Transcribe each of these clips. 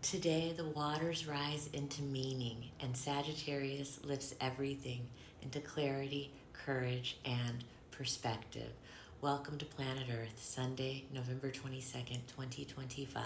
Today, the waters rise into meaning, and Sagittarius lifts everything into clarity, courage, and perspective. Welcome to Planet Earth, Sunday, November 22nd, 2025.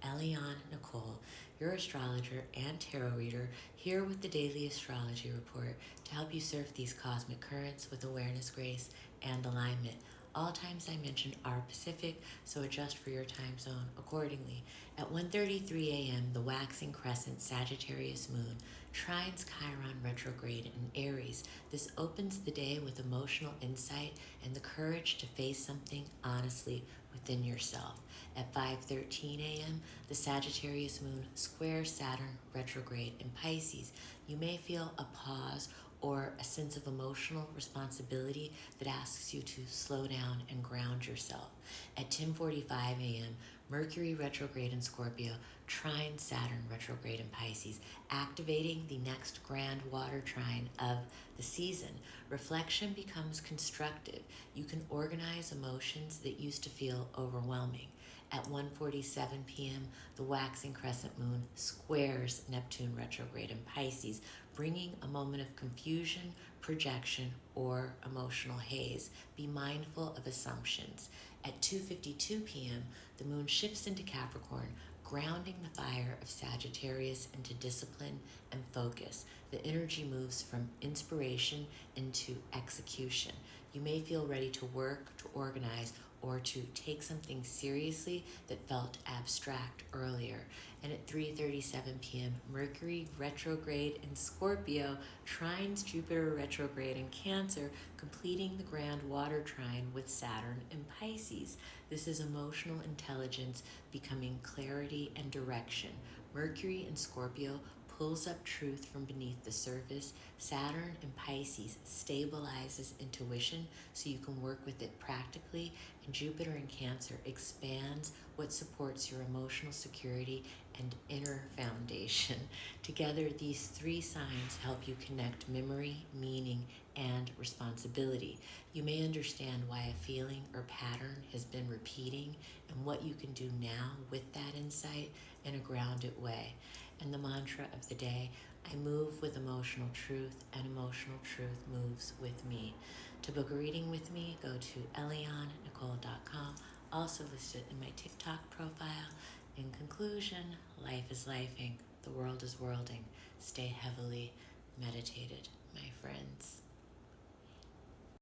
Eliane Nicole, your astrologer and tarot reader, here with the daily astrology report to help you surf these cosmic currents with awareness, grace, and alignment. All times I mentioned are Pacific, so adjust for your time zone accordingly. At 1:33 a.m., the waxing Crescent Sagittarius Moon trines Chiron retrograde in Aries. This opens the day with emotional insight and the courage to face something honestly within yourself. At 5:13 a.m., the Sagittarius Moon squares Saturn retrograde in Pisces. You may feel a pause or a sense of emotional responsibility that asks you to slow down and ground yourself. At 10:45 a.m., Mercury retrograde in Scorpio trines Saturn retrograde in Pisces, activating the next grand water trine of the season. Reflection becomes constructive. You can organize emotions that used to feel overwhelming. At 1:47 p.m., the waxing crescent moon squares Neptune retrograde in Pisces, bringing a moment of confusion, projection, or emotional haze. Be mindful of assumptions. At 2:52 p.m., the moon shifts into Capricorn, grounding the fire of Sagittarius into discipline and focus. The energy moves from inspiration into execution. You may feel ready to work, to organize, or to take something seriously that felt abstract earlier. And at 3:37 p.m., Mercury retrograde in Scorpio trines Jupiter retrograde in Cancer, completing the grand water trine with Saturn in Pisces. This is emotional intelligence becoming clarity and direction. Mercury in Scorpio pulls up truth from beneath the surface. Saturn in Pisces stabilizes intuition so you can work with it practically. And Jupiter in Cancer expands what supports your emotional security and inner foundation. Together, these three signs help you connect memory, meaning, and responsibility. You may understand why a feeling or pattern has been repeating and what you can do now with that insight in a grounded way. And the mantra of the day, I move with emotional truth, and emotional truth moves with me. To book a reading with me, go to elianenicole.com, also listed in my TikTok profile. In conclusion, life is lifing, the world is worlding. Stay heavily meditated, my friends.